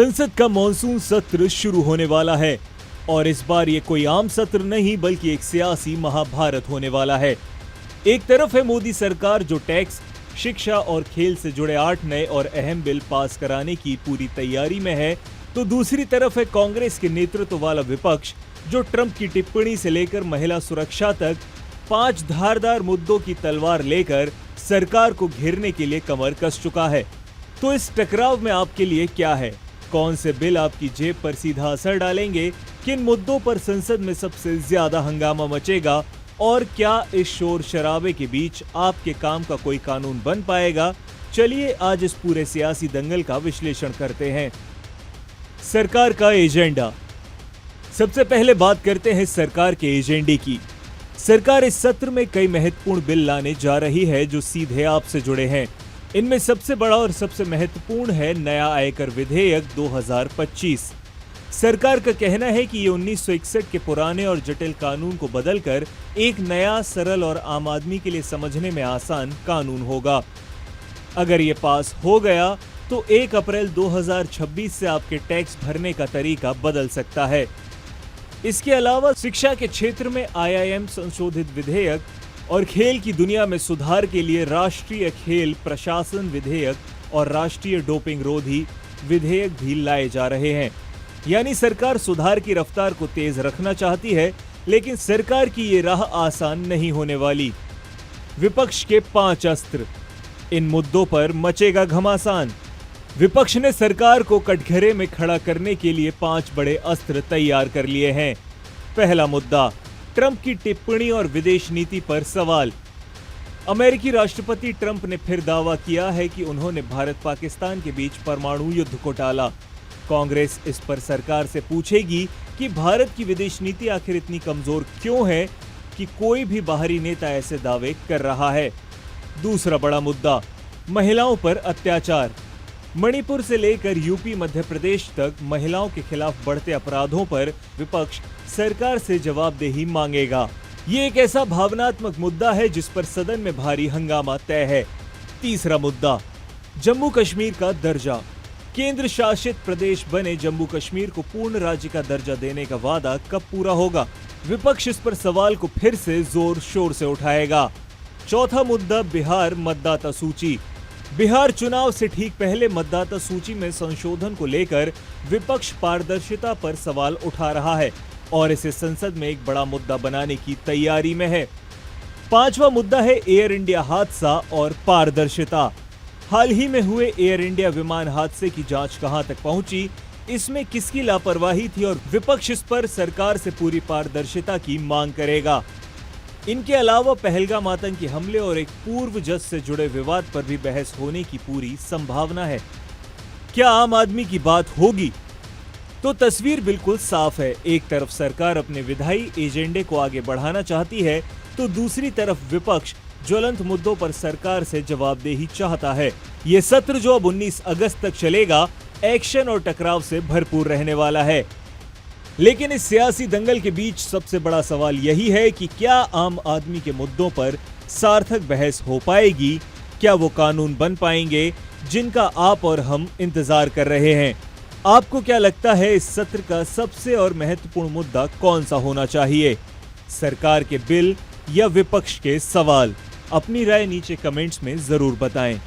संसद का मॉनसून सत्र शुरू होने वाला है और इस बार ये कोई आम सत्र नहीं बल्कि एक सियासी महाभारत होने वाला है। एक तरफ है मोदी सरकार जो टैक्स, शिक्षा और खेल से जुड़े 8 नए और अहम बिल पास कराने की पूरी तैयारी में है, तो दूसरी तरफ है कांग्रेस के नेतृत्व वाला विपक्ष जो ट्रंप की टिप्पणी से लेकर महिला सुरक्षा तक 5 धारदार मुद्दों की तलवार लेकर सरकार को घेरने के लिए कमर कस चुका है। तो इस टकराव में आपके लिए क्या है? कौन से बिल आपकी जेब पर सीधा असर डालेंगे? किन मुद्दों पर संसद में सबसे ज्यादा हंगामा मचेगा? और क्या इस शोर शराबे के बीच आपके काम का कोई कानून बन पाएगा? चलिए आज इस पूरे सियासी दंगल का विश्लेषण करते हैं। सरकार का एजेंडा। सबसे पहले बात करते हैं सरकार के एजेंडे की। सरकार इस सत्र में कई महत्वपूर्ण बिल लाने जा रही है जो सीधे आपसे जुड़े हैं। इनमें सबसे बड़ा और सबसे महत्वपूर्ण है नया आयकर विधेयक 2025। सरकार का कहना है कि ये 1961 के पुराने और जटिल कानून को बदलकर एक नया, सरल और आम आदमी के लिए समझने में आसान कानून होगा। अगर ये पास हो गया तो 1 अप्रैल 2026 से आपके टैक्स भरने का तरीका बदल सकता है। इसके अलावा शिक्षा के क्षेत्र में IIM संशोधित विधेयक और खेल की दुनिया में सुधार के लिए राष्ट्रीय खेल प्रशासन विधेयक और राष्ट्रीय डोपिंग रोधी विधेयक भी लाए जा रहे हैं। यानी सरकार सुधार की रफ्तार को तेज रखना चाहती है, लेकिन सरकार की ये राह आसान नहीं होने वाली। विपक्ष के 5 अस्त्र। इन मुद्दों पर मचेगा घमासान। विपक्ष ने सरकार को कटघरे में खड़ा करने के लिए 5 बड़े अस्त्र तैयार कर लिए हैं। पहला मुद्दा, ट्रंप की टिप्पणी और विदेश नीति पर सवाल। अमेरिकी राष्ट्रपति ट्रंप ने फिर दावा किया है कि उन्होंने भारत पाकिस्तान के बीच परमाणु युद्ध को टाला। कांग्रेस इस पर सरकार से पूछेगी कि भारत की विदेश नीति आखिर इतनी कमजोर क्यों है कि कोई भी बाहरी नेता ऐसे दावे कर रहा है। दूसरा बड़ा मुद्दा, महिलाओं पर अत्याचार। मणिपुर से लेकर यूपी मध्य प्रदेश तक महिलाओं के खिलाफ बढ़ते अपराधों पर विपक्ष सरकार से जवाबदेही मांगेगा। ये एक ऐसा भावनात्मक मुद्दा है जिस पर सदन में भारी हंगामा तय है। तीसरा मुद्दा, जम्मू कश्मीर का दर्जा। केंद्र शासित प्रदेश बने जम्मू कश्मीर को पूर्ण राज्य का दर्जा देने का वादा कब पूरा होगा? विपक्ष इस पर सवाल को फिर से जोर शोर से उठाएगा। चौथा मुद्दा, बिहार मतदाता सूची। बिहार चुनाव से ठीक पहले मतदाता सूची में संशोधन को लेकर विपक्ष पारदर्शिता पर सवाल उठा रहा है और इसे संसद में एक बड़ा मुद्दा बनाने की तैयारी में है। पांचवा मुद्दा है एयर इंडिया हादसा और पारदर्शिता। हाल ही में हुए एयर इंडिया विमान हादसे की जांच कहां तक पहुंची, इसमें किसकी लापरवाही थी और विपक्ष इस पर सरकार से पूरी पारदर्शिता की मांग करेगा। इनके अलावा पहलगाम आतंकी हमले और एक पूर्व जज से जुड़े विवाद पर भी बहस होने की पूरी संभावना है। क्या आम आदमी की बात होगी? तो तस्वीर बिल्कुल साफ है। एक तरफ सरकार अपने विधायी एजेंडे को आगे बढ़ाना चाहती है, तो दूसरी तरफ विपक्ष ज्वलंत मुद्दों पर सरकार से जवाबदेही चाहता है। ये सत्र जो अब 19 अगस्त तक चलेगा, एक्शन और टकराव से भरपूर रहने वाला है। लेकिन इस सियासी दंगल के बीच सबसे बड़ा सवाल यही है कि क्या आम आदमी के मुद्दों पर सार्थक बहस हो पाएगी? क्या वो कानून बन पाएंगे जिनका आप और हम इंतजार कर रहे हैं? आपको क्या लगता है इस सत्र का सबसे और महत्वपूर्ण मुद्दा कौन सा होना चाहिए? सरकार के बिल या विपक्ष के सवाल? अपनी राय नीचे कमेंट्स में जरूर बताएं।